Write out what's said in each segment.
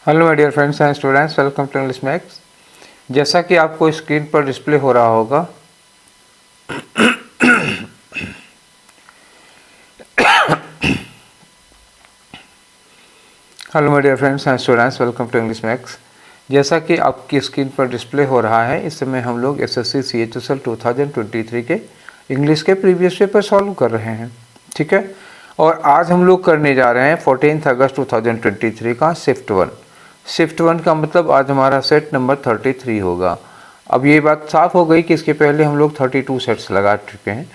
Hello my dear friends and students, welcome to English Max. जैसा कि आपको screen पर डिस्प्ले हो रहा होगा, hello my dear friends and students, welcome to English Max. जैसा कि आपकी स्क्रीन पर डिस्प्ले हो रहा है, इस समय हम लोग एसएससी CHSL 2023 के इंग्लिश के प्रीवियस पेपर सॉल्व कर रहे हैं, ठीक है। और आज हम लोग करने जा रहे हैं 14 अगस्त 2023 का शिफ्ट वन का मतलब आज हमारा सेट नंबर 33 होगा। अब ये बात साफ हो गई कि इसके पहले हम लोग 32 सेट्स लगा चुके हैं।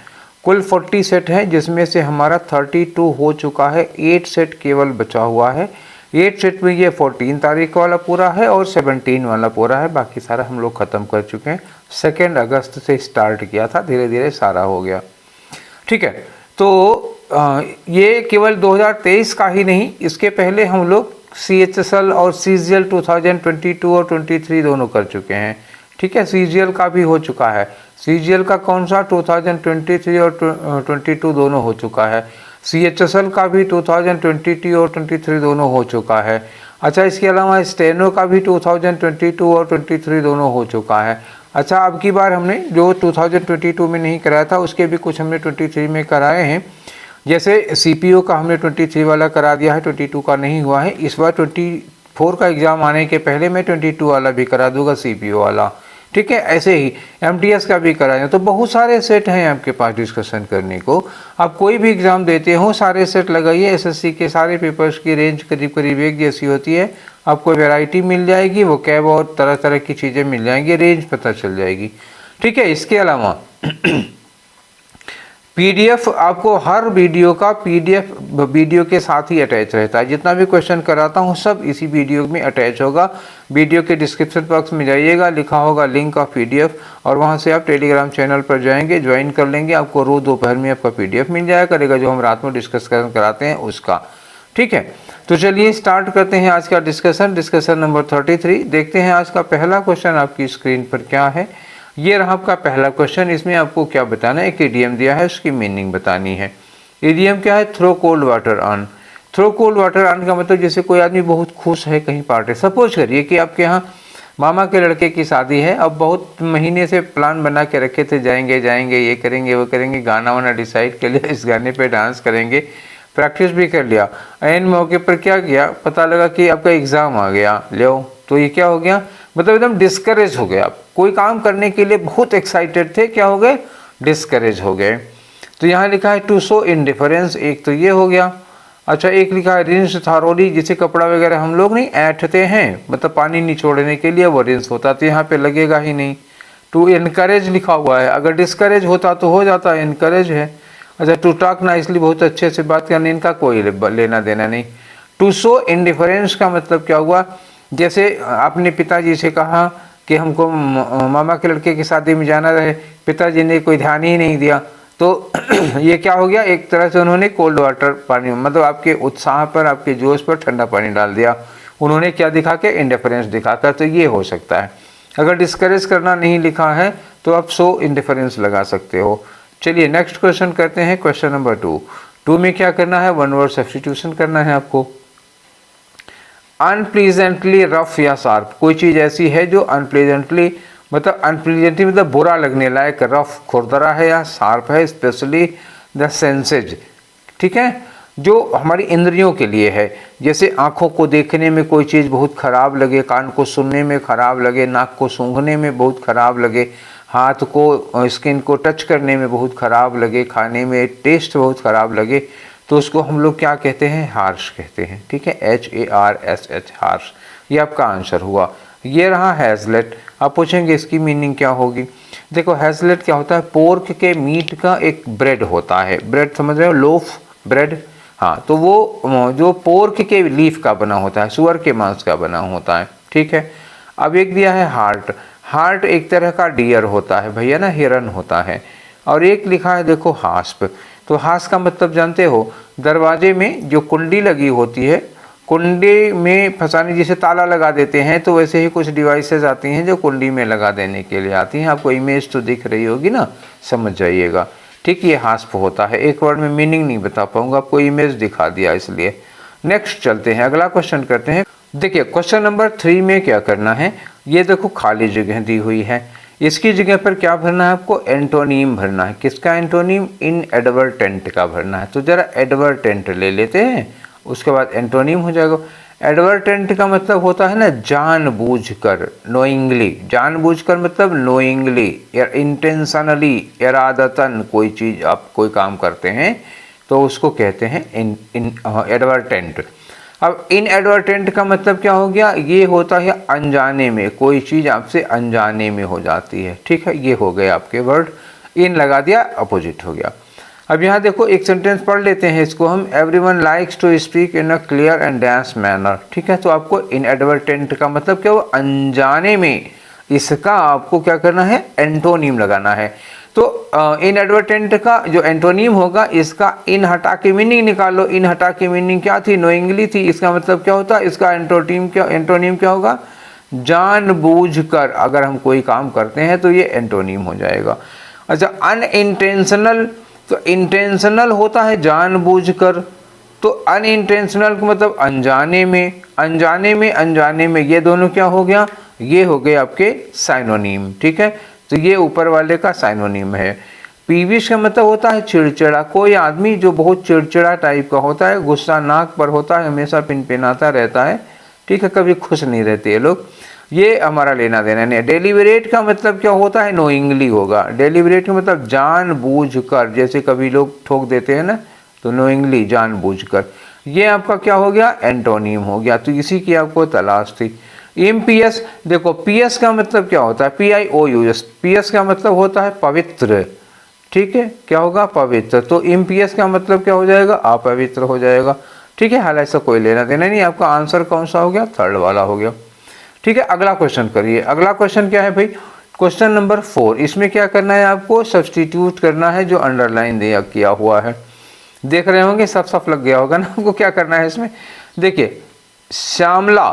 कुल 40 सेट है, जिसमें से हमारा 32 हो चुका है, 8 सेट केवल बचा हुआ है। 8 सेट में ये 14 तारीख वाला पूरा है और 17 वाला पूरा है, बाकी सारा हम लोग ख़त्म कर चुके हैं। 2 अगस्त से स्टार्ट किया था, धीरे धीरे सारा हो गया, ठीक है। तो ये केवल 2023 का ही नहीं, इसके पहले हम लोग CHSL और CGL 2022 और 23 दोनों कर चुके हैं, ठीक है। CGL का भी हो चुका है। CGL का कौन सा 2023 और 22 दोनों हो चुका है। CHSL का भी 2022 और 23 दोनों हो चुका है। अच्छा, इसके अलावा स्टेनो का भी 2022 और 23 दोनों हो चुका है। अच्छा, अब की बार हमने जो 2022 में नहीं कराया था, उसके भी कुछ हमने 23 में कराए हैं। जैसे CPO का हमने 23 वाला करा दिया है, 22 का नहीं हुआ है। इस बार 24 का एग्ज़ाम आने के पहले मैं 22 वाला भी करा दूंगा, CPO वाला, ठीक है। ऐसे ही MTS का भी कराएंगे। तो बहुत सारे सेट हैं आपके पास डिस्कशन करने को। आप कोई भी एग्ज़ाम देते हो, सारे सेट लगाइए। SSC के सारे पेपर्स की रेंज करीब करीब एक जैसी होती है। आपको वैरायटी मिल जाएगी, वो कैब और तरह तरह की चीज़ें मिल जाएंगी, रेंज पता चल जाएगी, ठीक है। इसके अलावा PDF आपको हर वीडियो का PDF वीडियो के साथ ही अटैच रहता है। जितना भी क्वेश्चन कराता हूँ सब इसी वीडियो में अटैच होगा। वीडियो के डिस्क्रिप्शन बॉक्स में जाइएगा, लिखा होगा लिंक ऑफ PDF, और वहाँ से आप टेलीग्राम चैनल पर जाएंगे, ज्वाइन कर लेंगे। आपको रोज़ दोपहर में आपका PDF मिल जाया करेगा, जो हम रात में डिस्कशन कराते हैं उसका, ठीक है। तो चलिए स्टार्ट करते हैं आज का डिस्कशन नंबर 33। देखते हैं आज का पहला क्वेश्चन आपकी स्क्रीन पर क्या है। ये रहा आपका पहला क्वेश्चन। इसमें आपको क्या बताना है, एक इडियम दिया है, उसकी मीनिंग बतानी है। इडियम क्या है, throw cold water on. Throw cold water on का मतलब जैसे कोई आदमी बहुत खुश है कहीं पार्टी, सपोज करिए कि आपके यहाँ मामा के लड़के की शादी है। अब बहुत महीने से प्लान बना के रखे थे, जाएंगे ये करेंगे वो करेंगे, गाना वाना डिसाइड कर लिया, इस गाने पे डांस करेंगे, प्रैक्टिस भी कर लिया। एन मौके पर क्या किया, पता लगा कि आपका एग्ज़ाम आ गया, लो तो ये क्या हो गया, मतलब एकदम डिस्करेज हो गए। आप कोई काम करने के लिए बहुत एक्साइटेड थे, क्या हो गए, डिस्करेज हो गए। तो यहाँ लिखा है टू शो इंडिफरेंस, एक तो ये हो गया। अच्छा, एक लिखा है रिंस थारोली, जिसे कपड़ा वगैरह हम लोग नहीं ऐंठते हैं, मतलब पानी निचोड़ने के लिए वो रिंस होता, तो यहाँ पे लगेगा ही नहीं। टू इनकरेज लिखा हुआ है, अगर डिस्करेज होता तो हो जाता, इनकरेज है। अच्छा, टू टॉक नाइसली, बहुत अच्छे से बात करने, इनका कोई लेना देना नहीं। टू शो इंडिफरेंस का मतलब क्या हुआ, जैसे आपने पिताजी से कहा कि हमको मामा के लड़के की शादी में जाना रहे, पिताजी ने कोई ध्यान ही नहीं दिया, तो ये क्या हो गया, एक तरह से उन्होंने कोल्ड वाटर पानी, मतलब आपके उत्साह पर, आपके जोश पर ठंडा पानी डाल दिया। उन्होंने क्या दिखा के, इंडिफरेंस दिखाकर, तो ये हो सकता है। अगर डिस्करेज करना नहीं लिखा है तो आप शो इंडिफरेंस लगा सकते हो। चलिए नेक्स्ट क्वेश्चन करते हैं, क्वेश्चन नंबर 2 में क्या करना है, वन वर्ड सब्स्टिट्यूशन करना है आपको। अनप्लीजेंटली रफ या शार्प, कोई चीज़ ऐसी है जो अनप्लीजेंटली मतलब बुरा लगने लायक, रफ खुरदरा है या शार्प है, स्पेशली द सेंसेज, ठीक है, जो हमारी इंद्रियों के लिए है। जैसे आँखों को देखने में कोई चीज़ बहुत ख़राब लगे, कान को सुनने में ख़राब लगे, नाक को सूंघने में बहुत ख़राब लगे, हाथ को स्किन को टच करने में बहुत ख़राब लगे, खाने में टेस्ट बहुत ख़राब लगे, तो उसको हम लोग क्या कहते हैं, हार्श कहते हैं, ठीक है, HARSH, हार्श। ये आपका आंसर हुआ। ये रहा हैज़लेट। आप पूछेंगे इसकी मीनिंग क्या होगी। देखो हैज़लेट क्या होता है, पोर्क के मीट का एक ब्रेड होता है, ब्रेड समझ रहे हो, लोफ ब्रेड, हाँ, तो वो जो पोर्क के लीफ का बना होता है, सुअर के मांस का बना होता है, ठीक है। अब एक दिया है हार्ट। हार्ट एक तरह का डियर होता है भैया ना, हिरन होता है। और एक लिखा है देखो हास्प। तो हास्प का मतलब जानते हो, दरवाजे में जो कुंडी लगी होती है, कुंडी में फंसाने, जिसे ताला लगा देते हैं, तो वैसे ही कुछ डिवाइसेस आती हैं जो कुंडी में लगा देने के लिए आती हैं। आपको इमेज तो दिख रही होगी ना, समझ जाइएगा, ठीक। ये हास्प होता है, एक वर्ड में मीनिंग नहीं बता पाऊंगा, आपको इमेज दिखा दिया इसलिए। नेक्स्ट चलते हैं, अगला क्वेश्चन करते हैं। देखिए क्वेश्चन नंबर 3 में क्या करना है, ये देखो खाली जगह दी हुई है, इसकी जगह पर क्या भरना है आपको, एंटोनीम भरना है। किसका एंटोनीम, इनएडवर्टेंट का भरना है। तो जरा एडवर्टेंट ले लेते हैं, उसके बाद एंटोनीम हो जाएगा। एडवर्टेंट का मतलब होता है ना जानबूझकर, नोइंगली। जानबूझकर मतलब नोइंगली या इंटेंशनली, इरादतन कोई चीज़ आप कोई काम करते हैं तो उसको कहते हैं एडवर्टेंट। अब इनएडवर्टेंट का मतलब क्या हो गया, ये होता है अनजाने में, कोई चीज़ आपसे अनजाने में हो जाती है। ठीक है, ये हो गए आपके वर्ड, इन लगा दिया, अपोजिट हो गया। अब यहाँ देखो एक सेंटेंस पढ़ लेते हैं इसको हम, everyone likes to speak in a clear and dense manner. ठीक है, तो आपको इनएडवर्टेंट का मतलब क्या हुआ, अनजाने में, इसका आपको क्या करना है, एंटोनीम लगाना है। तो इनएडवर्टेंट का जो एंटोनीम होगा, इसका इन हटा के मीनिंग निकालो। इन हटा के मीनिंग क्या थी, नोइंगली थी। इसका मतलब क्या होता है, इसका एंटोनीम क्या होगा, जानबूझकर अगर हम कोई काम करते हैं तो ये एंटोनीम हो जाएगा। अच्छा, अनइंटेंशनल, तो इंटेंशनल होता है जानबूझकर, तो अनइंटेंशनल का मतलब अनजाने में, अनजाने में ये दोनों क्या हो गया, ये हो गए आपके साइनोनीम। ठीक है, तो ये ऊपर वाले का साइनोनीम है। पीविश का मतलब होता है चिड़चिड़ा, कोई आदमी जो बहुत चिड़चिड़ा टाइप का होता है, गुस्सा नाक पर होता है, हमेशा पिनपिनाता रहता है। ठीक है, कभी खुश नहीं रहते ये लोग, ये हमारा लेना देना नहीं है। डेलिबरेट का मतलब क्या होता है, नोइंगली होगा। डेलिबरेट का मतलब जानबूझकर, जैसे कभी लोग ठोक देते हैं ना, तो नोइंगली, जानबूझकर। ये आपका क्या हो गया, एंटोनीम हो गया। तो इसी की आपको तलाश थी। इम्पियस, देखो पीएस का मतलब क्या होता है, PIOUS, पीएस का मतलब होता है पवित्र। ठीक है, क्या होगा, पवित्र। तो इम्पियस का मतलब क्या हो जाएगा, अपवित्र हो जाएगा। ठीक है, हालांकि ऐसा कोई लेना देना नहीं, आपका आंसर कौन सा हो गया, थर्ड वाला हो गया। ठीक है, अगला क्वेश्चन करिए। अगला क्वेश्चन क्या है भाई, क्वेश्चन नंबर 4। इसमें क्या करना है आपको, सब्सटीट्यूट करना है जो अंडरलाइन दिया किया हुआ है। देख रहे होंगे, सब लग गया होगा ना आपको। क्या करना है इसमें, देखिए श्यामला,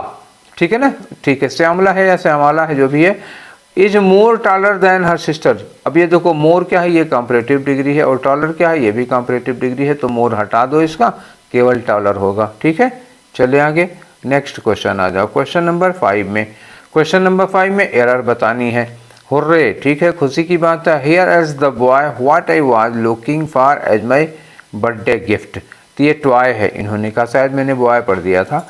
ठीक है ना, ठीक है, श्यामला है या श्यामला है जो भी है, is more taller than her sister. अब ये देखो मोर क्या है, ये कंपैरेटिव डिग्री है, और टॉलर क्या है, ये भी कंपैरेटिव डिग्री है। तो मोर हटा दो इसका, केवल टॉलर होगा। ठीक है, चले आगे, नेक्स्ट क्वेश्चन आ जाओ। क्वेश्चन नंबर 5 में, क्वेश्चन नंबर 5 में एरर बतानी है। हुर्रे, ठीक है, खुशी की बात है। Here as the boy what I was looking for as my birthday gift. तो ये टॉय है, इन्होंने कहा, शायद मैंने बॉय पढ़ दिया था।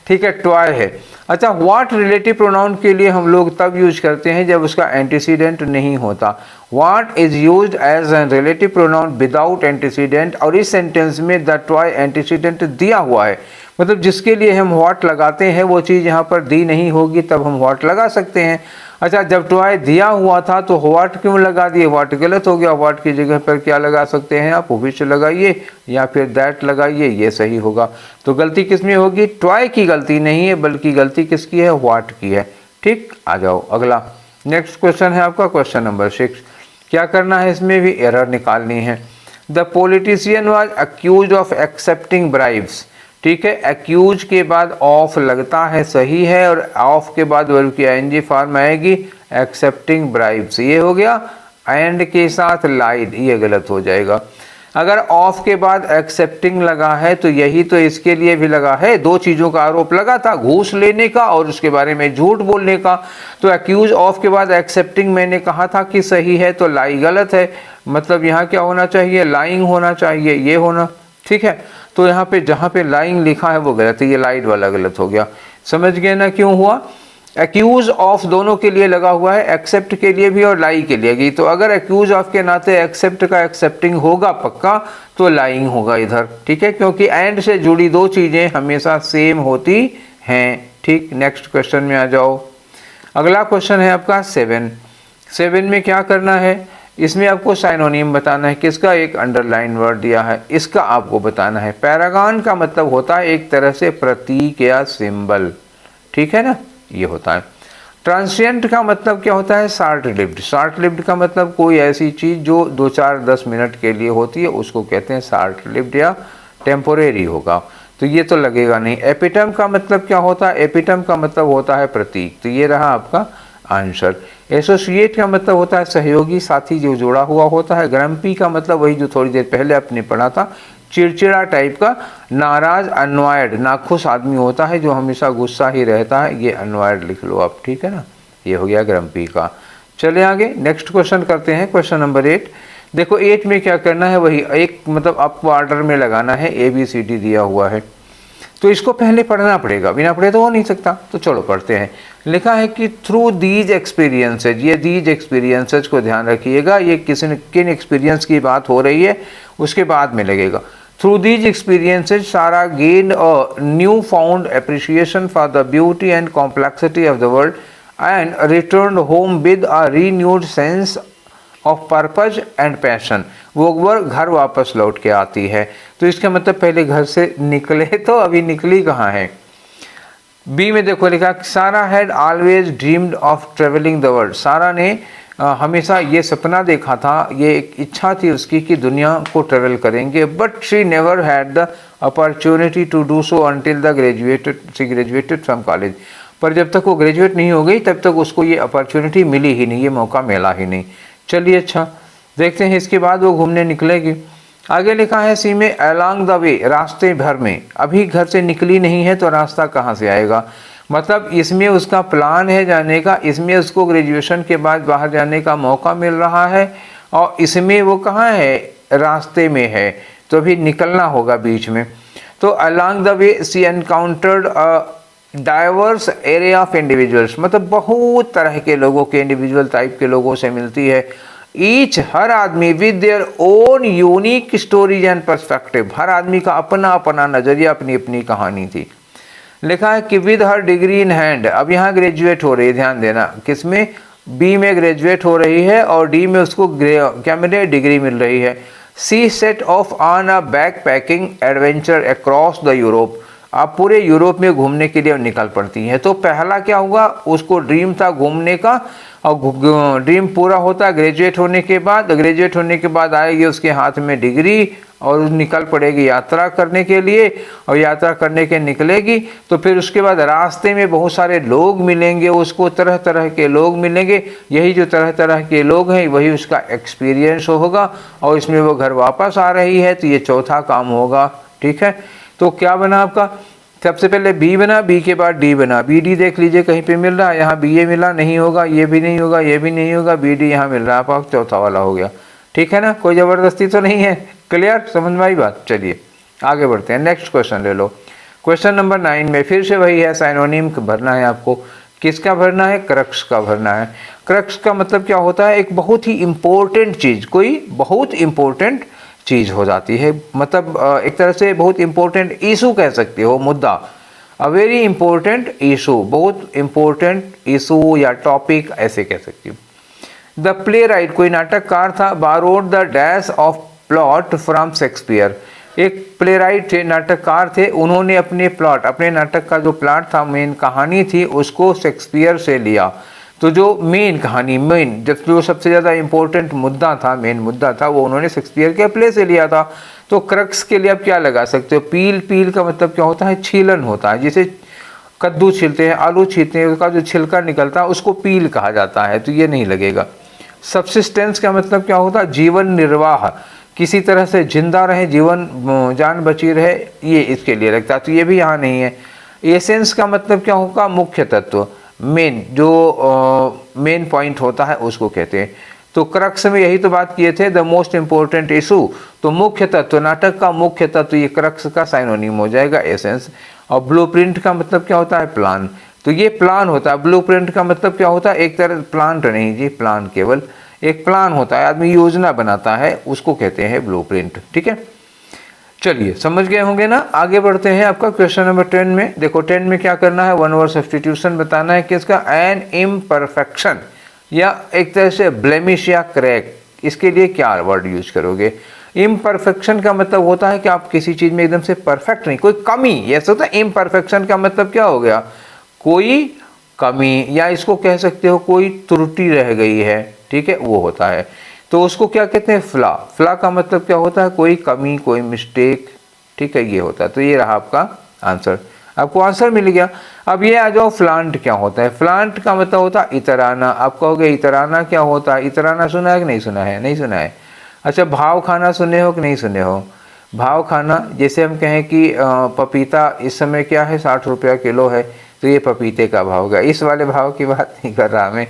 ठीक है, टॉय है। अच्छा, व्हाट रिलेटिव प्रोनाउन के लिए हम लोग तब यूज करते हैं जब उसका एंटीसीडेंट नहीं होता। What is used as an relative pronoun without antecedent, और इस सेंटेंस में द टॉय एंटीसीडेंट दिया हुआ है। मतलब जिसके लिए हम व्हाट लगाते हैं वो चीज़ यहाँ पर दी नहीं होगी, तब हम व्हाट लगा सकते हैं। अच्छा, जब टॉय दिया हुआ था तो व्हाट क्यों लगा दिए, व्हाट गलत हो गया। व्हाट की जगह पर क्या लगा सकते हैं आप, विच लगाइए या फिर दैट लगाइए, ये सही होगा। तो गलती किसमें होगी, टॉय की गलती नहीं है, बल्कि गलती किसकी है, व्हाट की है। ठीक, आ जाओ अगला, नेक्स्ट क्वेश्चन है आपका क्वेश्चन नंबर 6। क्या करना है, इसमें भी एरर निकालनी है। The politician was accuse of accepting bribes. ठीक है, एक्यूज के बाद ऑफ लगता है, सही है, और ऑफ के बाद वर्ब की ING फॉर्म आएगी, एक्सेप्टिंग ब्राइब्स, ये हो गया। एंड के साथ लाइड, ये गलत हो जाएगा। अगर ऑफ के बाद एक्सेप्टिंग लगा है तो यही तो इसके लिए भी लगा है, दो चीज़ों का आरोप लगा था, घूस लेने का और उसके बारे में झूठ बोलने का। तो एक्यूज ऑफ के बाद एक्सेप्टिंग मैंने कहा था कि सही है, तो लाई गलत है। मतलब यहाँ क्या होना चाहिए, लाइंग होना चाहिए, ये होना। ठीक है, तो यहाँ पे जहाँ पे लाइंग लिखा है वो गलत है, ये लाइट वाला गलत हो गया। समझ गए ना क्यों हुआ, एक्यूज ऑफ दोनों के लिए लगा हुआ है, एक्सेप्ट के लिए भी और लाई के लिए भी। तो अगर एक्यूज ऑफ के नाते एक्सेप्ट का एक्सेप्टिंग होगा पक्का, तो लाइंग होगा इधर। ठीक है, क्योंकि एंड से जुड़ी दो चीज़ें हमेशा सेम होती हैं। ठीक, नेक्स्ट क्वेश्चन में आ जाओ। अगला क्वेश्चन है आपका 7 में क्या करना है, इसमें आपको साइनोनिम बताना है। किसका, एक अंडरलाइन वर्ड दिया है, इसका आपको बताना है। पैरागॉन का मतलब होता है एक तरह से प्रतीक या सिंबल। ठीक है ना, ये होता है। ट्रांसिएंट का मतलब क्या होता है, शॉर्ट लिव्ड। शॉर्ट लिव्ड का मतलब कोई ऐसी चीज़ जो 2-4-10 मिनट के लिए होती है, उसको कहते हैं शॉर्ट लिव्ड या टेम्पोरेरी होगा। तो ये तो लगेगा नहीं। एपिटम का मतलब क्या होता है, एपिटम का मतलब होता है प्रतीक। तो ये रहा आपका आंसर। एसोसिएट का मतलब होता है सहयोगी, साथी जो जुड़ा हुआ होता है। ग्रम्पी का मतलब वही जो थोड़ी देर पहले आपने पढ़ा था, चिड़चिड़ा टाइप का, नाराज अनवायर्ड नाखुश आदमी होता है जो हमेशा गुस्सा ही रहता है, ये अनवायर्ड लिख लो आप, ठीक है ना। ये हो गया ग्रम्पी का। चले आगे नेक्स्ट क्वेश्चन करते हैं, क्वेश्चन नंबर 8। देखो 8 में क्या करना है, वही एक मतलब आपको ऑर्डर में लगाना है, ABCD दिया हुआ है, तो इसको पहले पढ़ना पड़ेगा, बिना पढ़े तो हो नहीं सकता। तो चलो पढ़ते हैं। लिखा है कि थ्रू दीज एक्सपीरियंसेज, ये दीज एक्सपीरियंसेज को ध्यान रखिएगा, ये किन एक्सपीरियंस की बात हो रही है उसके बाद में लगेगा। थ्रू दीज एक्सपीरियंसेज सारा gain a new found appreciation for the beauty and complexity of the world and return home with a renewed sense of purpose and passion. वो घर वापस लौट के आती है, तो इसका मतलब पहले घर से निकले, तो अभी निकली कहाँ है। बी में देखो लिखा, सारा had always dreamed of travelling the world. सारा ने हमेशा ये सपना देखा था, ये एक इच्छा थी उसकी कि दुनिया को ट्रेवल करेंगे, but she never had the opportunity to do so until the graduated from college. पर जब तक वो ग्रेजुएट नहीं हो गई तब तक उसको ये अपॉर्चुनिटी मिली ही नहीं, ये मौका मिला ही नहीं। चलिए अच्छा देखते हैं, इसके बाद वो घूमने निकलेगी। आगे लिखा है सी में, अलोंग द वे, रास्ते भर में। अभी घर से निकली नहीं है तो रास्ता कहाँ से आएगा, मतलब इसमें उसका प्लान है जाने का, इसमें उसको ग्रेजुएशन के बाद बाहर जाने का मौका मिल रहा है, और इसमें वो कहाँ है, रास्ते में है, तो अभी निकलना होगा बीच में। तो along the way she encountered diverse area of individuals, मतलब बहुत तरह के लोगों के, इंडिविजुअल टाइप के लोगों से मिलती है। ईच, हर आदमी, with their own unique stories and perspective, हर आदमी का अपना अपना नज़रिया, अपनी अपनी कहानी थी। लिखा है कि with her degree in hand, अब यहाँ ग्रेजुएट हो रही है, ध्यान देना, किसमें, बी में ग्रेजुएट हो रही है और डी में उसको क्या मिल रही है, डिग्री मिल रही है। She set off on a backpacking adventure across the Europe, आप पूरे यूरोप में घूमने के लिए निकल पड़ती हैं। तो पहला क्या हुआ, उसको ड्रीम था घूमने का, और ड्रीम पूरा होता है ग्रेजुएट होने के बाद। ग्रेजुएट होने के बाद आएगी उसके हाथ में डिग्री और निकल पड़ेगी यात्रा करने के लिए, और यात्रा करने के निकलेगी तो फिर उसके बाद रास्ते में बहुत सारे लोग मिलेंगे उसको, तरह तरह के लोग मिलेंगे। यही जो तरह तरह के लोग हैं वही उसका एक्सपीरियंस होगा, और इसमें वो घर वापस आ रही है, तो ये चौथा काम होगा, ठीक है। तो क्या बना आपका, सबसे पहले बी बना, बी के बाद डी बना। बी डी देख लीजिए कहीं पे मिल रहा है, यहाँ बी ए मिला, नहीं होगा, ये भी नहीं होगा, ये भी नहीं होगा, बी डी यहाँ मिल रहा है, आपका चौथा वाला हो गया, ठीक है ना। कोई ज़बरदस्ती तो नहीं है, क्लियर, समझ में आई बात। चलिए आगे बढ़ते हैं, नेक्स्ट क्वेश्चन ले लो। क्वेश्चन नंबर 9 में फिर से वही है, साइनोनिम भरना है आपको। किसका भरना है, क्रक्स का भरना है। क्रक्स का मतलब क्या होता है, एक बहुत ही इम्पोर्टेंट चीज़, कोई बहुत इम्पोर्टेंट चीज़ हो जाती है, मतलब एक तरह से बहुत इम्पोर्टेंट इशू कह सकते हो, मुद्दा, अ वेरी इम्पोर्टेंट इशू, बहुत इम्पोर्टेंट इशू या टॉपिक ऐसे कह सकती हो। द प्ले राइट, कोई नाटककार था, borrowed the dash of plot from Shakespeare, एक प्ले राइट थे, नाटककार थे, उन्होंने अपने प्लॉट, अपने नाटक का जो प्लॉट था, मेन कहानी थी, उसको शेक्सपियर से लिया। तो जो मेन कहानी, जो सबसे ज़्यादा इम्पोर्टेंट मुद्दा था, मेन मुद्दा था, वो उन्होंने शेक्सपियर के प्ले से लिया था। तो क्रक्स के लिए आप क्या लगा सकते हो, पील, पील का मतलब क्या होता है, छीलन होता है, जैसे कद्दू छीलते हैं, आलू छीलते हैं, उसका जो छिलका निकलता है उसको पील कहा जाता है, तो ये नहीं लगेगा। सब्सिस्टेंस का मतलब क्या होता है, जीवन निर्वाह, किसी तरह से जिंदा रहे, जीवन जान बची रहे, ये इसके लिए लगता है, तो ये भी यहाँ नहीं है। एसेंस का मतलब क्या होगा, मुख्य तत्व, मेन, जो मेन पॉइंट होता है उसको कहते हैं। तो क्रक्स में यही तो बात किए थे, द मोस्ट इम्पोर्टेंट इशू, तो मुख्य तत्व, नाटक का मुख्य तत्व, ये क्रक्स का साइनोनिम हो जाएगा, एसेंस। और ब्लूप्रिंट का मतलब क्या होता है, प्लान, तो ये प्लान होता है। ब्लूप्रिंट का मतलब क्या होता है, एक तरह प्लांट नहीं जी, प्लान केवल एक प्लान होता है, आदमी योजना बनाता है, उसको कहते हैं ब्लूप्रिंट, ठीक है। चलिए समझ गए होंगे ना। आगे बढ़ते हैं, आपका क्वेश्चन नंबर 10 में देखो, 10 में क्या करना है, वन वर्ड सब्स्टिट्यूशन बताना है, किसका, एन इम्परफेक्शन या एक तरह से ब्लेमिश या क्रैक, इसके लिए क्या वर्ड यूज करोगे। इम्परफेक्शन का मतलब होता है कि आप किसी चीज़ में एकदम से परफेक्ट नहीं, कोई कमी, ऐसा होता है। इम्परफेक्शन का मतलब क्या हो गया, कोई कमी, या इसको कह सकते हो कोई त्रुटि रह गई है, ठीक है, वो होता है, तो उसको क्या कहते हैं, फ्ला। फ्ला का मतलब क्या होता है, कोई कमी, कोई मिस्टेक, ठीक है, ये होता है। तो ये रहा आपका आंसर, आपको आंसर मिल गया। अब ये आ जाओ, फ्लांट क्या होता है। फ्लांट का मतलब होता है इतराना। आप कहोगे इतराना क्या होता है, इतराना सुना है कि नहीं सुना है, नहीं सुना है, अच्छा भाव खाना सुने हो कि नहीं सुने हो। भाव खाना, जैसे हम कहें कि पपीता इस समय क्या है 60 रुपया किलो है, तो ये पपीते का भाव होगा। इस वाले भाव की बात नहीं कर रहा मैं।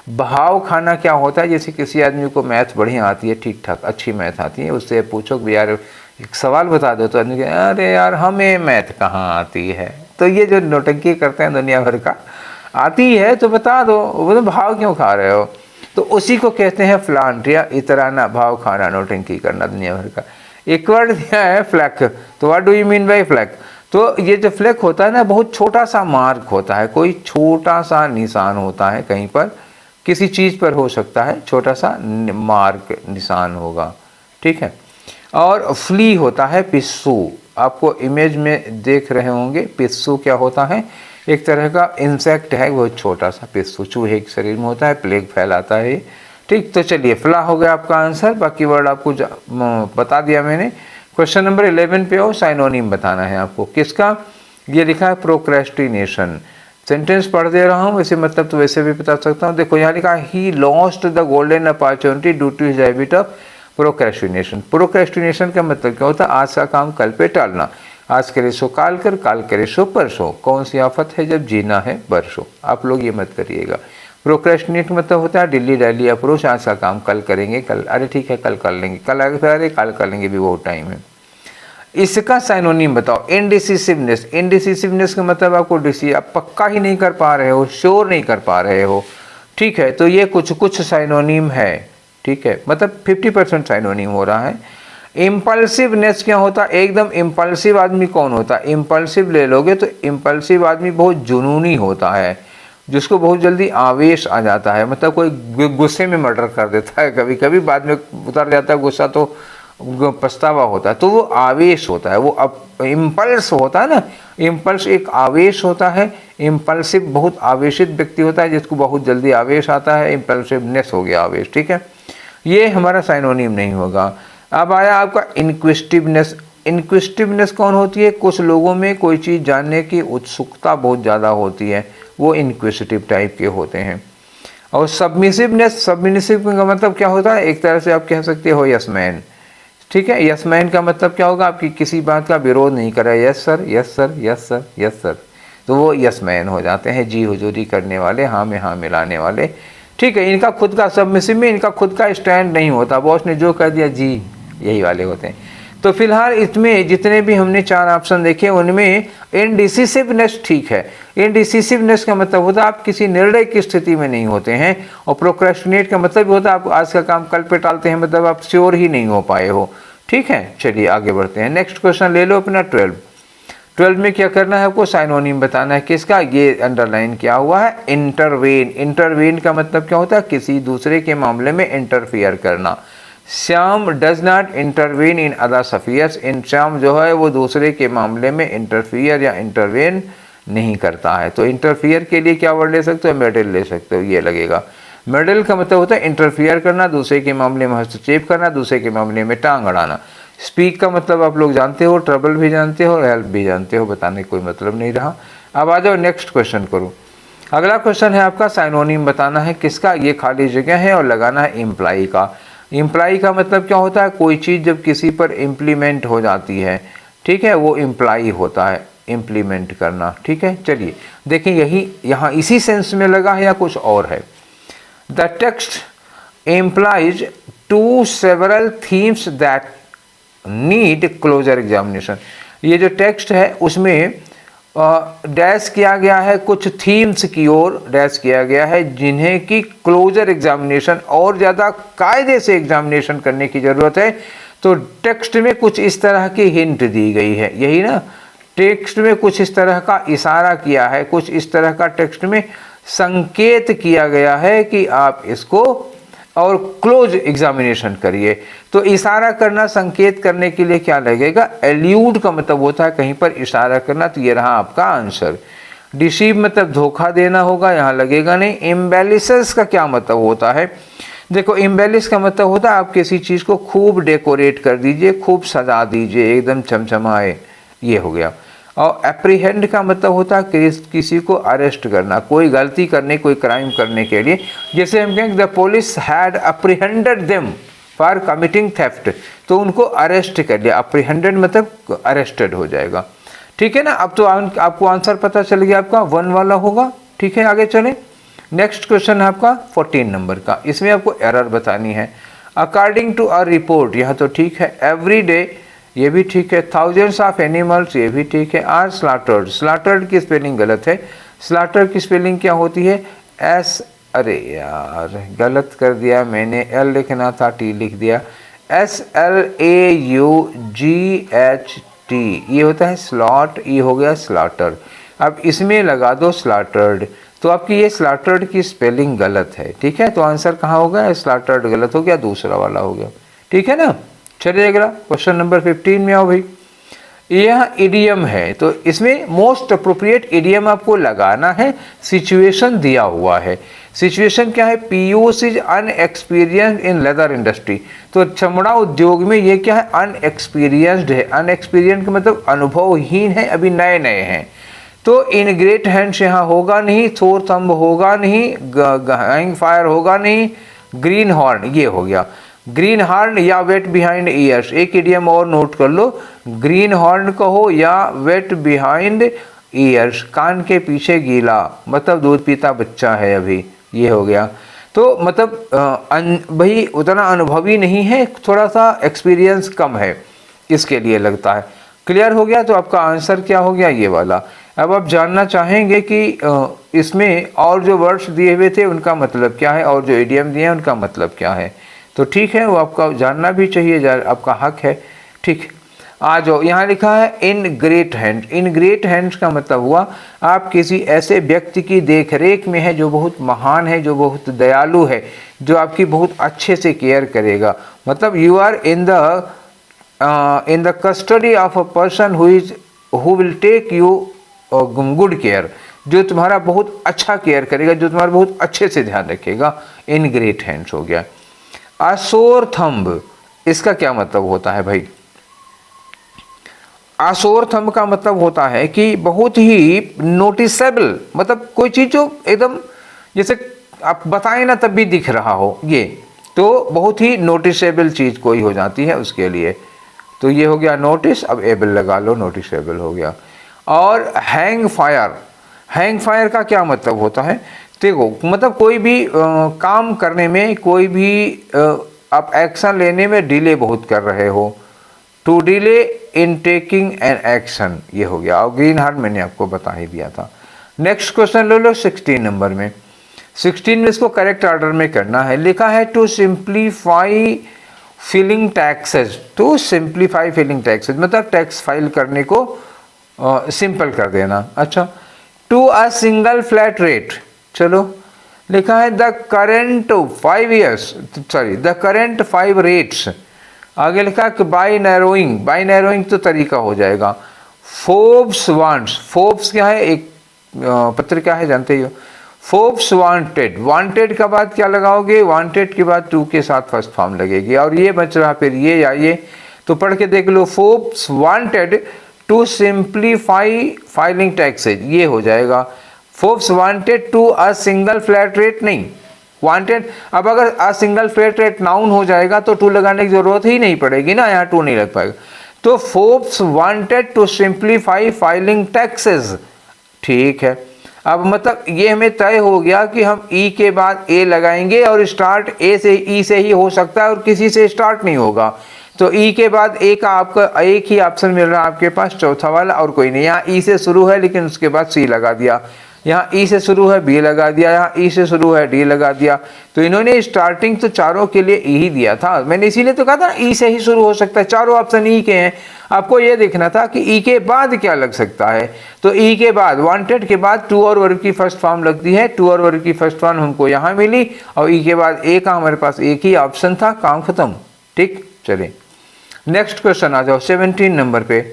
भाव खाना क्या होता है, जैसे किसी आदमी को मैथ बढ़िया आती है, ठीक ठाक अच्छी मैथ आती है, उससे पूछो कि यार एक सवाल बता दो, तो आदमी अरे यार हमें मैथ कहाँ आती है। तो ये जो नौटंकी करते हैं दुनिया भर का, आती है तो बता दो, वो भाव क्यों खा रहे हो। तो उसी को कहते हैं फ्लांट या इतराना, भाव खाना, नौटंकी करना दुनिया भर का। एक वर्ड दिया है फ्लैक, तो what do you mean by flak. तो ये जो फ्लैक होता है ना, बहुत छोटा सा मार्क होता है, कोई छोटा सा निशान होता है, कहीं पर किसी चीज़ पर हो सकता है, छोटा सा मार्क निशान होगा, ठीक है। और फ्ली होता है पिस्सू, आपको इमेज में देख रहे होंगे। पिस्सू क्या होता है, एक तरह का इंसेक्ट है, बहुत छोटा सा पिस्सू, चूहे के शरीर में होता है, प्लेग फैलाता है, ठीक। तो चलिए फ्ला हो गया आपका आंसर, बाकी वर्ड आपको बता दिया मैंने। क्वेश्चन नंबर 11 पे आओ, साइनोनिम बताना है आपको। किसका, ये लिखा है प्रोक्रेस्टिनेशन। सेंटेंस पढ़ दे रहा हूँ, वैसे मतलब तो वैसे भी बता सकता हूँ। देखो यहाँ लिखा है he lost the golden opportunity due to his habit of procrastination. Procrastination का मतलब क्या होता है, आज का काम कल पे टालना, आज करे सो काल कर, काल करे सो परसों। कौन सी आफत है जब जीना है बरसों। आप लोग ये मत करिएगा। प्रोक्रेस्टिनेट मतलब होता है डिली डैली अप्रोच, आज का काम कल करेंगे, कल अरे ठीक है कल कर लेंगे, कल आगे फिर अरे कल कर लेंगे, भी बहुत टाइम है। इसका साइनोनिम बताओ। इनडिसिसिवनेस, इनडिसिसिवनेस का मतलब आपको आप पक्का ही नहीं कर पा रहे हो, श्योर नहीं कर पा रहे हो, ठीक है। तो ये कुछ कुछ साइनोनिम है, ठीक है, मतलब 50% साइनोनिम हो रहा है। इम्पल्सिवनेस क्या होता है, एकदम इम्पल्सिव आदमी कौन होता है, इम्पल्सिव ले लोगे तो इम्पल्सिव आदमी बहुत जुनूनी होता है, जिसको बहुत जल्दी आवेश आ जाता है, मतलब कोई गुस्से में मर्डर कर देता है, कभी कभी बाद में उतर जाता है गुस्सा, तो पछतावा होता है, तो वो आवेश होता है, वो अब इम्पल्स होता है ना, इम्पल्स एक आवेश होता है। इम्पल्सिव बहुत आवेशित व्यक्ति होता है, जिसको बहुत जल्दी आवेश आता है, इम्पल्सिवनेस हो गया आवेश, ठीक है। ये हमारा साइनोनिम नहीं होगा। अब आया आपका इनक्विस्टिवनेस। इनक्विस्टिवनेस कौन होती है, कुछ लोगों में कोई चीज़ जानने की उत्सुकता बहुत ज़्यादा होती है, वो इनक्विसिटिव टाइप के होते हैं। और सबमिसिवनेस, सबमिसिव का मतलब क्या होता है, एक तरह से आप कह सकते हो यस मैन, ठीक है। यस मैन का मतलब क्या होगा, आपकी किसी बात का विरोध नहीं कर रहा है, yes sir yes sir yes sir yes sir, तो वो यस मैन हो जाते हैं, जी हुजूरी करने वाले, हाँ में हाँ मिलाने वाले, ठीक है। इनका खुद का सबमिसिव में इनका खुद का स्टैंड नहीं होता, बॉस ने जो कह दिया जी, यही वाले होते हैं। तो फिलहाल इसमें जितने भी हमने 4 ऑप्शन देखे, उनमें इनडिसिसिवनेस ठीक है। इनडिसिसिवनेस का मतलब होता है आप किसी निर्णय की स्थिति में नहीं होते हैं, और प्रोक्रेस्टिनेट का मतलब होता है आप आज का काम कल पे टालते हैं, मतलब आप श्योर ही नहीं हो पाए हो, ठीक है। चलिए आगे बढ़ते हैं। नेक्स्ट क्वेश्चन ले लो अपना 12 में क्या करना है आपको, साइनोनिम बताना है। किसका, ये अंडरलाइन किया हुआ है, इंटरवेन। इंटरवेन का मतलब क्या होता है, किसी दूसरे के मामले में इंटरफियर करना। Shyam does not intervene in others affairs. Shyam जो है वो दूसरे के मामले में इंटरफियर या इंटरवेन नहीं करता है। तो इंटरफियर के लिए क्या वर्ड ले सकते हो, मेडल ले सकते हो, ये लगेगा। मेडल का मतलब होता है इंटरफियर करना, दूसरे के मामले में हस्तक्षेप करना, दूसरे के मामले में टांग अड़ाना। स्पीक का मतलब आप लोग जानते हो, ट्रबल भी जानते हो, हेल्प भी जानते हो, बताने का कोई मतलब नहीं रहा। अब आ जाओ नेक्स्ट क्वेश्चन करो। अगला क्वेश्चन है आपका साइनोनिम बताना है। किसका, ये खाली जगह है और लगाना है इम्प्लाई का। इम्प्लाई का मतलब क्या होता है, कोई चीज़ जब किसी पर इम्प्लीमेंट हो जाती है, ठीक है, वो इम्प्लाई होता है, इम्प्लीमेंट करना, ठीक है। चलिए देखें, यही यहाँ इसी सेंस में लगा है या कुछ और है। The text implies to several themes that need closer examination. ये जो टेक्स्ट है उसमें डैश किया गया है, कुछ थीम्स की ओर डैश किया गया है, जिन्हें की क्लोजर एग्जामिनेशन और ज़्यादा कायदे से एग्जामिनेशन करने की ज़रूरत है। तो टेक्स्ट में कुछ इस तरह की हिंट दी गई है, यही ना, टेक्स्ट में कुछ इस तरह का इशारा किया है, कुछ इस तरह का टेक्स्ट में संकेत किया गया है कि आप इसको और क्लोज एग्जामिनेशन करिए। तो इशारा करना, संकेत करने के लिए क्या लगेगा, एल्यूड का मतलब होता है कहीं पर इशारा करना, तो ये रहा आपका आंसर। डिसीव मतलब धोखा देना होगा, यहाँ लगेगा नहीं। एम्बेलिसेस का क्या मतलब होता है, देखो एम्बेलिश का मतलब होता है आप किसी चीज़ को खूब डेकोरेट कर दीजिए, खूब सजा दीजिए, एकदम चमचमाए, ये हो गया। और एप्रीहेंड का मतलब होता है किसी को अरेस्ट करना, कोई गलती करने, कोई क्राइम करने के लिए। जैसे हम कहेंगे the police had apprehended them, for committing theft, तो उनको अरेस्ट कर लिया, अप्रीहेंडेड मतलब अरेस्टेड हो जाएगा। ठीक है ना, अब तो आपको आंसर पता चल गया, आपका 1 वाला होगा। ठीक है, आगे चलें। नेक्स्ट क्वेश्चन है आपका 14 नंबर का, इसमें आपको एरर बतानी है। अकॉर्डिंग टू अ रिपोर्ट, यहाँ तो ठीक है। एवरी डे, ये भी ठीक है। थाउजेंड्स ऑफ एनिमल्स, ये भी ठीक है। आर स्लॉटर्ड, स्लॉटर्ड की स्पेलिंग गलत है। स्लॉटर की स्पेलिंग क्या होती है? एस, अरे यार गलत कर दिया मैंने, एल लिखना था, टी लिख दिया। SLAUGHT, ये होता है स्लॉट, ये हो गया स्लॉटर। अब इसमें लगा दो स्लॉटर्ड, तो आपकी ये स्लॉटर्ड की स्पेलिंग गलत है। ठीक है, तो आंसर कहाँ होगा? स्लॉटर्ड गलत हो गया, दूसरा वाला हो गया। ठीक है ना, चलिए अगला क्वेश्चन नंबर 15 में आओ भाई। यह इडियम है, तो इसमें मोस्ट अप्रोप्रिएट इडियम आपको लगाना है। सिचुएशन दिया हुआ है। सिचुएशन क्या है? Piyush is inexperienced in leather industry, तो चमड़ा उद्योग में ये क्या है? अनएक्सपीरियंस्ड है। अनएक्सपीरियंस्ड का मतलब अनुभवहीन है, अभी नए नए हैं। तो इन ग्रेट हैंड्स यहाँ होगा नहीं, थोर थंब होगा नहीं, हैंग फायर होगा नहीं, ग्रीन हॉर्न ये हो गया। ग्रीन हॉर्न या वेट बिहाइंड ईयर्स, एक इडियम और नोट कर लो, ग्रीन हॉर्न कहो या वेट बिहाइंड ईयर्स, कान के पीछे गीला, मतलब दूध पीता बच्चा है अभी, ये हो गया। तो मतलब भाई उतना अनुभवी नहीं है, थोड़ा सा एक्सपीरियंस कम है, इसके लिए लगता है। क्लियर हो गया? तो आपका आंसर क्या हो गया? ये वाला। अब आप जानना चाहेंगे कि इसमें और जो वर्ड्स दिए हुए थे उनका मतलब क्या है, और जो इडियम दिए हैं उनका मतलब क्या है। तो ठीक है, वो आपका जानना भी चाहिए, आपका हक है। ठीक, आ जाओ, यहाँ लिखा है in great hand. In great hands का मतलब हुआ आप किसी ऐसे व्यक्ति की देख रेख में है जो बहुत महान है, जो बहुत दयालु है, जो आपकी बहुत अच्छे से केयर करेगा। मतलब you are in the custody of a person who will take you good care, जो तुम्हारा बहुत अच्छा केयर करेगा, जो तुम्हारा बहुत अच्छे से ध्यान रखेगा। इन ग्रेट हैंड्स हो गया। आसोर थंब, इसका क्या मतलब होता है भाई? आसोर थंब का मतलब होता है कि बहुत ही नोटिसेबल, मतलब कोई चीज़ जो एकदम जैसे आप बताएं ना तब भी दिख रहा हो, ये तो बहुत ही नोटिसेबल चीज़ कोई हो जाती है उसके लिए। तो ये हो गया नोटिस, अब एबल लगा लो, नोटिसेबल हो गया। और हैंग फायर, हैंग फायर का क्या मतलब होता है? देखो, मतलब कोई भी काम करने में, कोई भी आप एक्शन लेने में डिले बहुत कर रहे हो, to delay in taking an action, ये हो गया। और ग्रीन हार्ट मैंने आपको बता ही दिया था। नेक्स्ट क्वेश्चन ले लो 16 नंबर में। 16 में इसको करेक्ट ऑर्डर में करना है। लिखा है to simplify filling taxes, to simplify filling taxes मतलब टैक्स फाइल करने को सिंपल कर देना। अच्छा, to a single flat rate, चलो लिखा है the current 5 years, sorry the current 5 rates. आगे लिखा कि बाय नैरोइंग, बाय नैरोइंग तो तरीका हो जाएगा। फोर्ब्स वांट्स, फोर्ब्स क्या है? एक पत्रिका है, जानते ही हो। फोर्ब्स वांटेड, वांटेड का बाद क्या लगाओगे? वांटेड के बाद टू के साथ फर्स्ट फॉर्म लगेगी, और ये बच रहा फिर ये या ये, तो पढ़ के देख लो। Forbes wanted to simplify filing taxes, ये हो जाएगा। Forbes wanted to a single flat rate, नहीं वांटेड। अब अगर a single flat rate known हो जाएगा तो टू लगाने की जरूरत ही नहीं पड़ेगी ना, यहाँ टू नहीं लग पाएगा। तो Forbes wanted to simplify filing taxes, ठीक है। अब मतलब ये हमें तय हो गया कि हम ई के बाद ए लगाएंगे, और स्टार्ट ए से ई से ही हो सकता है और किसी से स्टार्ट नहीं होगा। तो ई के बाद ए का आपका एक ही ऑप्शन मिल रहा है आपके पास, चौथा वाला, और कोई नहीं। यहाँ ई से शुरू है लेकिन उसके बाद सी लगा दिया, यहाँ ई से शुरू है बी लगा दिया, यहाँ ई से शुरू है डी लगा दिया। तो इन्होंने स्टार्टिंग तो चारों के लिए ई ही दिया था, मैंने इसीलिए तो कहा था ई से ही शुरू हो सकता है, चारों ऑप्शन ई के हैं। आपको ये देखना था कि ई के बाद क्या लग सकता है। तो ई के बाद वांटेड के बाद टू और वर्ब की फर्स्ट फॉर्म लगती है, टू और वर्ब की फर्स्ट फॉर्म हमको यहाँ मिली, और ई के बाद ए का हमारे पास एक ही ऑप्शन था, काम खत्म। ठीक, चलिए नेक्स्ट क्वेश्चन आ जाओ 17 नंबर पे।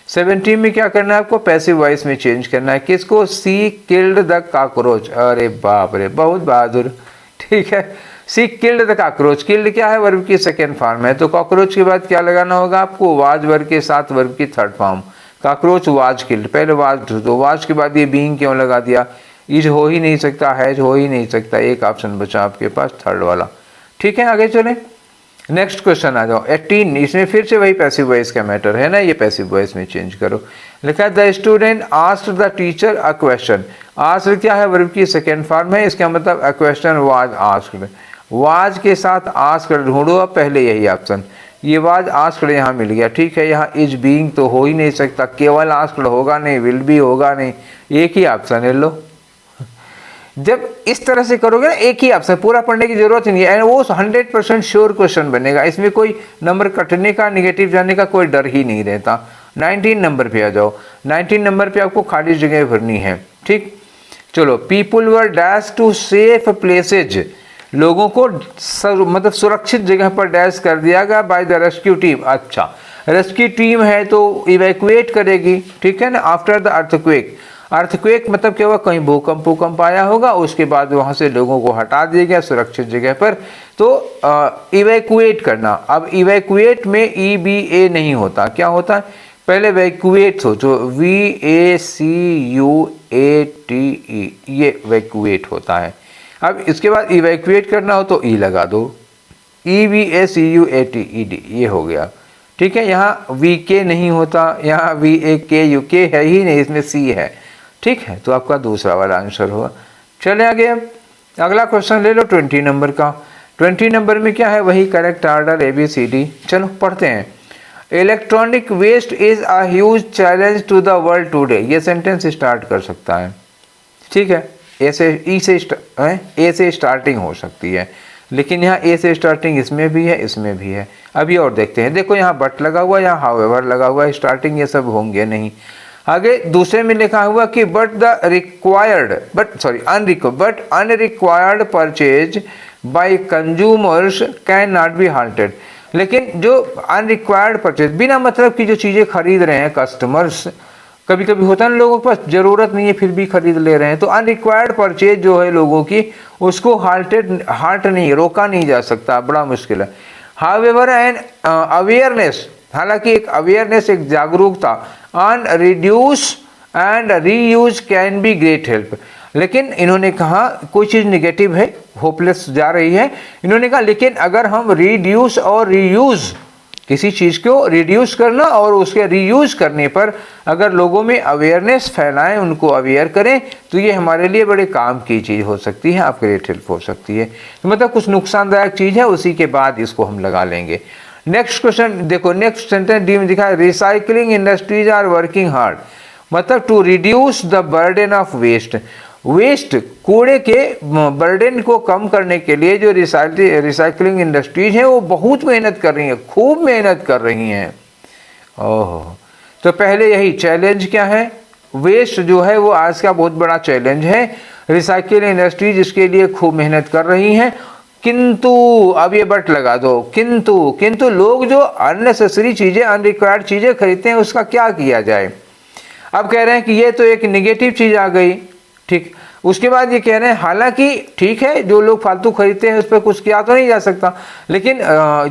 17 में क्या करना है आपको? पैसिव वॉइस में चेंज करना है। किसको? सी किल्ड द कॉकरोच। अरे बाप रे, बहुत बहादुर। ठीक है, सी किल्ड द कॉकरोच। किल्ड क्या है? वर्ब की सेकेंड फॉर्म है। तो कॉकरोच के बाद क्या लगाना होगा आपको? वाज वर्ब के साथ वर्ब की third form. Cockroach was killed, पहले वाज, तो वाज के बाद ये बीइंग क्यों लगा दिया? इज हो ही नहीं सकता, हैज हो ही नहीं सकता, एक ऑप्शन बचा आपके पास थर्ड वाला। ठीक है, आगे चलें। नेक्स्ट क्वेश्चन आ जाओ 18, इसमें फिर से वही पैसिव वॉइस का मैटर है ना, ये पैसिव वॉइस में चेंज करो। लिखा है the student asked the teacher a question. Asked क्या है, वर्ब की सेकेंड फॉर्म है, इसका मतलब a question was asked. Was के साथ आस्क्ड ढूंढो, अब पहले यही ऑप्शन, ये वाज आस्क्ड यहाँ मिल गया, ठीक है। यहाँ इज बीइंग तो हो ही नहीं सकता, केवल आस्क्ड होगा नहीं, विल भी होगा नहीं, एक ही ऑप्शन है। लो जब इस तरह से करोगे ना, एक ही ऑप्शन, पूरा पढ़ने की जरूरत नहीं है, वो 100% श्योर क्वेश्चन बनेगा, इसमें कोई नंबर कटने का, निगेटिव जाने का कोई डर ही नहीं रहता। 19 नंबर पे आ जाओ। 19 नंबर पे आपको खाली जगह भरनी है, ठीक। चलो, people were dash to safe places, लोगों को मतलब सुरक्षित जगह पर डैश कर दिया गया बाय द रेस्क्यू टीम। अच्छा, रेस्क्यू टीम है तो इवैक्यूएट करेगी, ठीक है ना, आफ्टर द अर्थक्वेक। अर्थक्वेक मतलब क्या हुआ, कहीं भूकंप आया होगा, उसके बाद वहाँ से लोगों को हटा दिया गया सुरक्षित जगह पर, तो इवैक्यूएट करना। अब इवैक्यूएट में EVA नहीं होता, क्या होता है, पहले वैक्यूएट सोचो, VACUATE, ये वैक्यूएट होता है। अब इसके बाद इवैक्यूएट करना हो तो लगा दो, EVACUATED, ये हो गया, ठीक है। यहाँ VK नहीं होता, यहाँ VAKUK है ही नहीं, इसमें C है, ठीक है। तो आपका दूसरा वाला आंसर होगा। चले आगे, अब अगला क्वेश्चन ले लो 20 नंबर का। 20 नंबर में क्या है, वही करेक्ट ऑर्डर ABCD। चलो पढ़ते हैं। Electronic waste is a huge challenge to the world today, ये सेंटेंस स्टार्ट कर सकता है, ठीक है। ए से स्टार्टिंग हो सकती है, लेकिन यहाँ ए से स्टार्टिंग इसमें भी है, इसमें भी है। अभी और देखते हैं, देखो यहाँ बट लगा हुआ, यहाँ हाउएवर लगा हुआ है, स्टार्टिंग ये सब होंगे नहीं। आगे दूसरे में लिखा हुआ कि but unrequired purchase by consumers can not be halted, लेकिन जो अनरिक्वायर्ड परचेज, बिना मतलब की जो चीज़ें खरीद रहे हैं कस्टमर्स, कभी कभी होता है ना लोगों के पास ज़रूरत नहीं है फिर भी खरीद ले रहे हैं, तो अनरिक्वायर्ड परचेज जो है लोगों की, उसको हाल्ट नहीं, रोका नहीं जा सकता, बड़ा मुश्किल है। हाउएवर एन अवेयरनेस, हालांकि एक अवेयरनेस, एक जागरूकता, on reduce and reuse can be great help, लेकिन इन्होंने कहा कोई चीज़ निगेटिव है, होपलेस जा रही है, इन्होंने कहा लेकिन अगर हम रिड्यूस और रीयूज, किसी चीज़ को रिड्यूस करना और उसके रीयूज करने पर अगर लोगों में अवेयरनेस फैलाएं, उनको अवेयर करें, तो ये हमारे लिए बड़े काम की चीज़ हो सकती है, आपके ग्रेट हेल्प हो सकती है। तो मतलब कुछ नुकसानदायक चीज़ है, उसी के बाद इसको हम लगा लेंगे। नेक्स्ट क्वेश्चन देखो, नेक्स्ट सेंटेंस डी में दिखा है recycling industries are working hard, मतलब to reduce the burden of waste, waste कूड़े के बर्डन को कम करने के लिए जो रिसाइकलिंग इंडस्ट्रीज हैं वो बहुत मेहनत कर रही हैं, खूब मेहनत कर रही हैं। ओह, तो पहले यही चैलेंज क्या है, वेस्ट जो है वो आज का बहुत बड़ा चैलेंज है, रिसाइकलिंग इंडस्ट्रीज इसके लिए खूब मेहनत कर रही हैं, किंतु अब ये बट लगा दो, किंतु लोग जो अननेसेसरी चीज़ें, अनरिक्वायर्ड चीज़ें खरीदते हैं उसका क्या किया जाए। अब कह रहे हैं कि ये तो एक निगेटिव चीज़ आ गई, ठीक। उसके बाद ये कह रहे हैं हालांकि ठीक है जो लोग फालतू खरीदते हैं उस पर कुछ किया तो नहीं जा सकता, लेकिन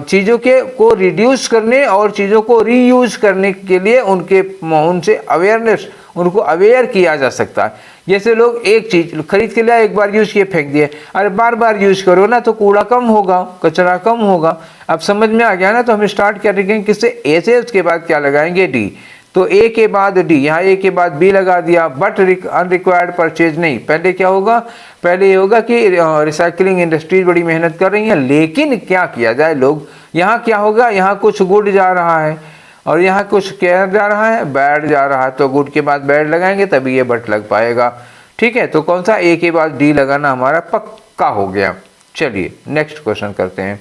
चीज़ों के को रिड्यूस करने और चीज़ों को रीयूज करने के लिए उनसे अवेयरनेस, उनको अवेयर किया जा सकता है। जैसे लोग एक चीज़ खरीद के लिए एक बार यूज किए फेंक दिए, अरे बार बार यूज करो ना तो कूड़ा कम होगा, कचरा कम होगा। अब समझ में आ गया ना, तो हम स्टार्ट करेंगे किससे, ए से, उसके बाद क्या लगाएंगे, डी। तो ए के बाद डी, यहाँ ए के बाद बी लगा दिया, बट अनरिक्वायर्ड परचेज नहीं। पहले क्या होगा, पहले ये होगा कि रिसाइकलिंग इंडस्ट्रीज बड़ी मेहनत कर रही हैं, लेकिन क्या किया जाए लोग, यहाँ क्या होगा, यहाँ कुछ गुड जा रहा है और यहाँ कुछ क्या जा रहा है, बैड जा रहा है, तो गुड के बाद बैड लगाएंगे तभी ये बट लग पाएगा, ठीक है। तो कौन सा, ए के बाद डी लगाना हमारा पक्का हो गया। चलिए नेक्स्ट क्वेश्चन करते हैं।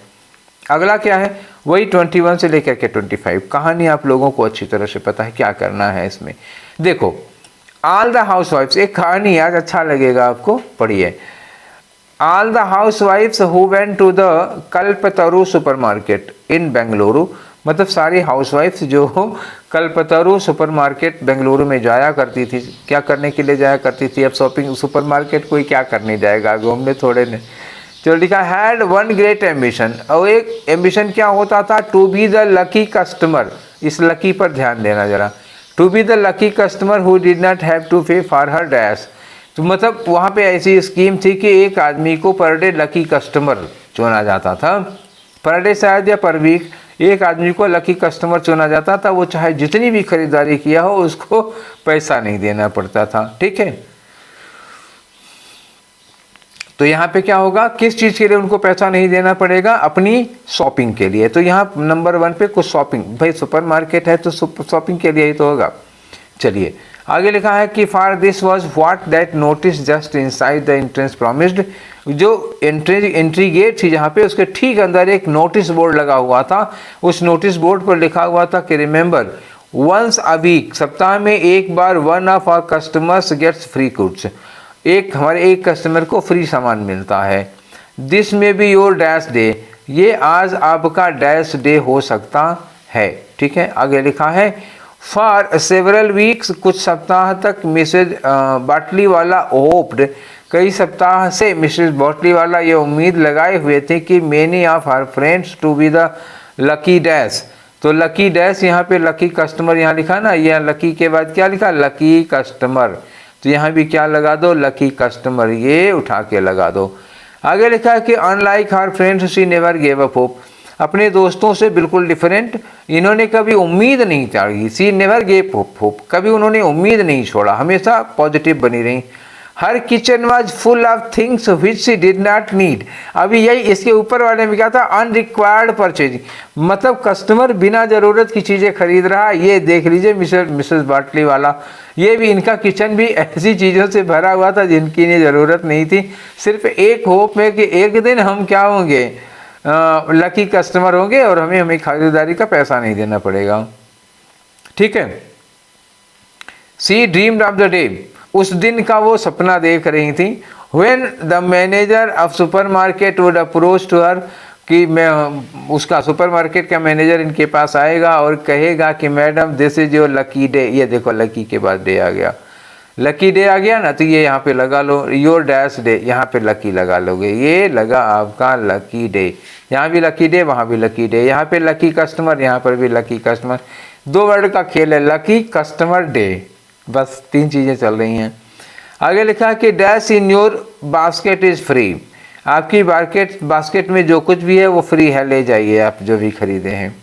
अगला क्या है, वही 21 से लेकर के 25। कहानी आप लोगों को अच्छी तरह से पता है क्या करना है इसमें। देखो, ऑल द हाउसवाइफ्स, एक कहानी आज अच्छा लगेगा आपको, पढ़िए। ऑल द हाउसवाइफ्स who went to the Kalpataru supermarket in Bengaluru, मतलब सारी हाउसवाइफ्स जो कल्पतरु सुपरमार्केट बेंगलुरु में जाया करती थी, क्या करने के लिए जाया करती थी, अब शॉपिंग, सुपरमार्केट कोई क्या करने जाएगा, घूमने थोड़े ने। तो लिखा हैड वन ग्रेट एम्बिशन, और एक एम्बिशन क्या होता था, to be the lucky customer, इस लकी पर ध्यान देना जरा, to be the lucky customer who did not have to pay for her dash. तो मतलब वहाँ पे ऐसी स्कीम थी कि एक आदमी को पर डे लकी कस्टमर चुना जाता था, पर डे शायद या पर वीक एक आदमी को लकी कस्टमर चुना जाता था, वो चाहे जितनी भी खरीदारी किया हो उसको पैसा नहीं देना पड़ता था। ठीक है, तो यहाँ पे क्या होगा, किस चीज़ के लिए उनको पैसा नहीं देना पड़ेगा, अपनी शॉपिंग के लिए। तो यहाँ नंबर 1 पे कुछ शॉपिंग, भाई सुपरमार्केट है तो शॉपिंग के लिए ही तो होगा। चलिए आगे लिखा है कि for this was what that notice just inside the entrance promised. जो एंट्री गेट थी जहाँ पे, उसके ठीक अंदर एक नोटिस बोर्ड लगा हुआ था। उस नोटिस बोर्ड पर लिखा हुआ था कि रिमेंबर वंस अ वीक, सप्ताह में एक बार, one of our customers gets free goods, हमारे एक कस्टमर को फ्री सामान मिलता है। दिस में बी योर डैश डे, ये आज आपका डैश डे हो सकता है। ठीक है, आगे लिखा है फॉर सेवरल वीक्स, कुछ सप्ताह तक मिसेज बाटलीवाला होप्ड, कई सप्ताह से मिसेज बाटलीवाला ये उम्मीद लगाए हुए थे कि many of her friends to be the lucky dash. तो लकी डैश, यहाँ पे लकी कस्टमर यहाँ लिखा ना, यह लकी के बाद क्या लिखा, लकी कस्टमर। तो यहाँ भी क्या लगा दो, लकी कस्टमर, ये उठा के लगा दो। आगे लिखा है कि unlike her friends she never gave up hope, अपने दोस्तों से बिल्कुल डिफरेंट, इन्होंने कभी उम्मीद नहीं छोड़ी। सी नेवर गेव होप, कभी उन्होंने उम्मीद नहीं छोड़ा, हमेशा पॉजिटिव बनी रही। हर kitchen was full of things which she did not need, अभी यही इसके ऊपर वाले में क्या था, अनरिक्वायर्ड परचेजिंग, मतलब कस्टमर बिना ज़रूरत की चीज़ें खरीद रहा है। ये देख लीजिए मिसेस बाटली वाला, ये भी इनका किचन भी ऐसी चीज़ों से भरा हुआ था जिनकी इन्हें ज़रूरत नहीं थी, सिर्फ एक होप में कि एक दिन हम क्या होंगे, लकी कस्टमर होंगे और हमें खरीदारी का पैसा नहीं देना पड़ेगा। ठीक है, she dreamed of the day, उस दिन का वो सपना देख रही थी। When the manager of supermarket would approach to her, कि मैं उसका सुपरमार्केट का मैनेजर इनके पास आएगा और कहेगा कि madam this is your lucky day, ये देखो लकी के बाद डे आ गया, लकी डे आ गया ना, तो ये यहाँ पे लगा लो, योर डैश डे, यहाँ पे लकी लगा लोगे, ये लगा आपका लकी डे, यहाँ भी लकी डे, वहाँ भी लकी डे, यहाँ पे लकी कस्टमर, यहाँ पर भी लकी कस्टमर, 2 वर्ड का खेल है, लकी कस्टमर डे, बस 3 चीज़ें चल रही हैं। आगे लिखा है कि dash in your basket is free, आपकी बास्केट में जो कुछ भी है वो फ्री है, ले जाइए आप जो भी खरीदे हैं।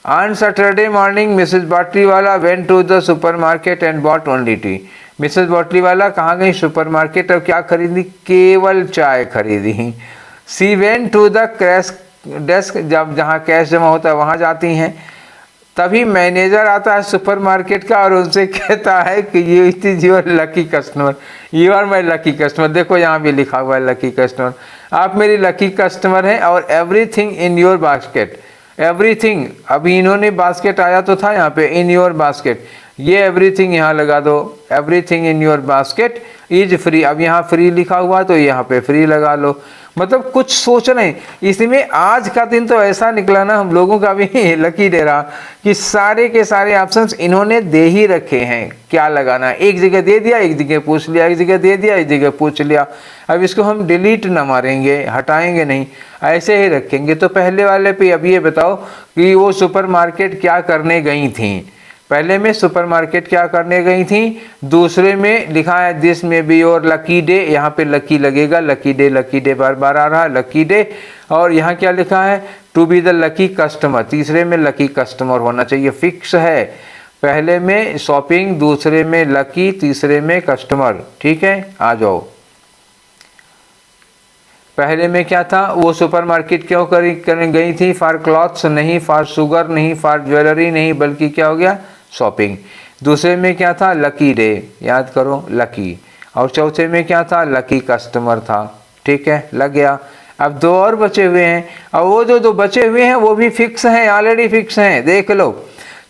On Saturday morning Mrs Batliwala went to the supermarket and bought only tea, Mrs Batliwala कहाँ गई, सुपरमार्केट, और क्या खरीदी, केवल चाय खरीदी। She went to the cash desk, जब जहाँ कैश जमा होता है वहाँ जाती हैं। तभी मैनेजर आता है सुपरमार्केट का और उनसे कहता है कि ये is your lucky customer, you are my lucky customer, देखो यहाँ भी लिखा हुआ है लकी कस्टमर, आप मेरी लकी कस्टमर हैं, और everything in your basket, everything, अभी इन्होंने बास्केट आया तो था यहाँ पे, इन योर बास्केट, ये एवरीथिंग यहाँ लगा दो, everything in your basket is free, अब यहाँ फ्री लिखा हुआ तो यहाँ पे फ्री लगा लो, मतलब कुछ सोच रहे हैं। इसमें आज का दिन तो ऐसा निकला ना हम लोगों का भी लकी डे रहा कि सारे के सारे ऑप्शंस इन्होंने दे ही रखे हैं, क्या लगाना है, एक जगह दे दिया, एक जगह पूछ लिया, एक जगह दे दिया, एक जगह पूछ लिया। अब इसको हम डिलीट ना मारेंगे, हटाएंगे नहीं, ऐसे ही रखेंगे। तो पहले वाले पे अब ये बताओ कि वो सुपरमार्केट क्या करने गई थी, पहले में सुपरमार्केट क्या करने गई थी, दूसरे में लिखा है दिस में बी योर लकी डे, यहाँ पे लकी लगेगा, लकी डे बार बार आ रहा है, लकी डे, और यहाँ क्या लिखा है, to be the lucky customer, तीसरे में लकी कस्टमर होना चाहिए, फिक्स है, पहले में शॉपिंग, दूसरे में लकी, तीसरे में कस्टमर। ठीक है, आ जाओ। पहले में क्या था, वो सुपरमार्केट क्यों करने गई थी, फॉर क्लॉथ्स नहीं, फॉर शुगर नहीं, फॉर ज्वेलरी नहीं, बल्कि क्या हो गया, शॉपिंग। दूसरे में क्या था, लकी डे, याद करो लकी, और चौथे में क्या था, लकी कस्टमर था। ठीक है, लग गया। अब 2 और बचे हुए हैं, और वो जो 2 बचे हुए हैं वो भी फिक्स हैं, ऑलरेडी फिक्स हैं, देख लो।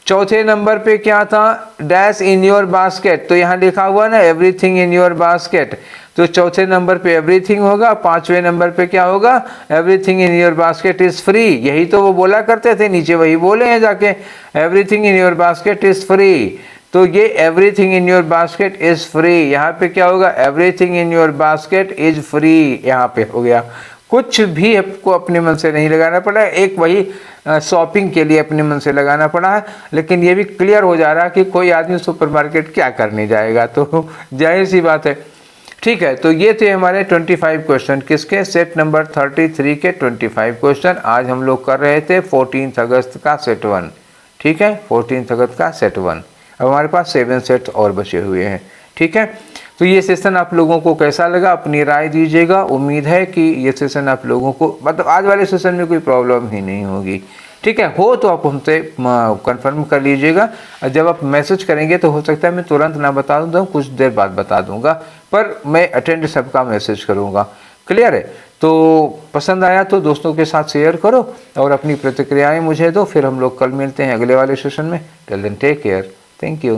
चौथे नंबर पे क्या था, डैश इन योर बास्केट, तो यहाँ लिखा हुआ ना एवरीथिंग इन योर बास्केट, तो चौथे नंबर पे एवरीथिंग होगा, 5वें नंबर पे क्या होगा, everything in your basket is free, यही तो वो बोला करते थे, नीचे वही बोले हैं जाके, everything in your basket is free, तो ये everything in your basket is free, यहाँ पे क्या होगा, everything in your basket is free, यहाँ पे हो गया। कुछ भी आपको अपने मन से नहीं लगाना पड़ा, एक वही शॉपिंग के लिए अपने मन से लगाना पड़ा है, लेकिन ये भी क्लियर हो जा रहा है कि कोई आदमी सुपरमार्केट क्या करने जाएगा, तो जाहिर सी बात है। ठीक है, तो ये थे हमारे 25 क्वेश्चन, किसके, सेट नंबर 33 के 25 क्वेश्चन। आज हम लोग कर रहे थे 14 अगस्त का सेट 1। ठीक है, 14 अगस्त का सेट 1। अब हमारे पास 7 सेट और बचे हुए हैं। ठीक है, तो ये सेशन आप लोगों को कैसा लगा, अपनी राय दीजिएगा। उम्मीद है कि ये सेशन आप लोगों को, मतलब आज वाले सेशन में कोई प्रॉब्लम ही नहीं होगी। ठीक है, हो तो आप हमसे कंफर्म कर लीजिएगा। जब आप मैसेज करेंगे तो हो सकता है मैं तुरंत ना बता दूँ, कुछ देर बाद बता दूंगा, पर मैं अटेंड सबका मैसेज करूँगा। क्लियर है? तो पसंद आया तो दोस्तों के साथ शेयर करो और अपनी प्रतिक्रियाएं मुझे दो। फिर हम लोग कल मिलते हैं अगले वाले सेशन में। Till then take care, thank you.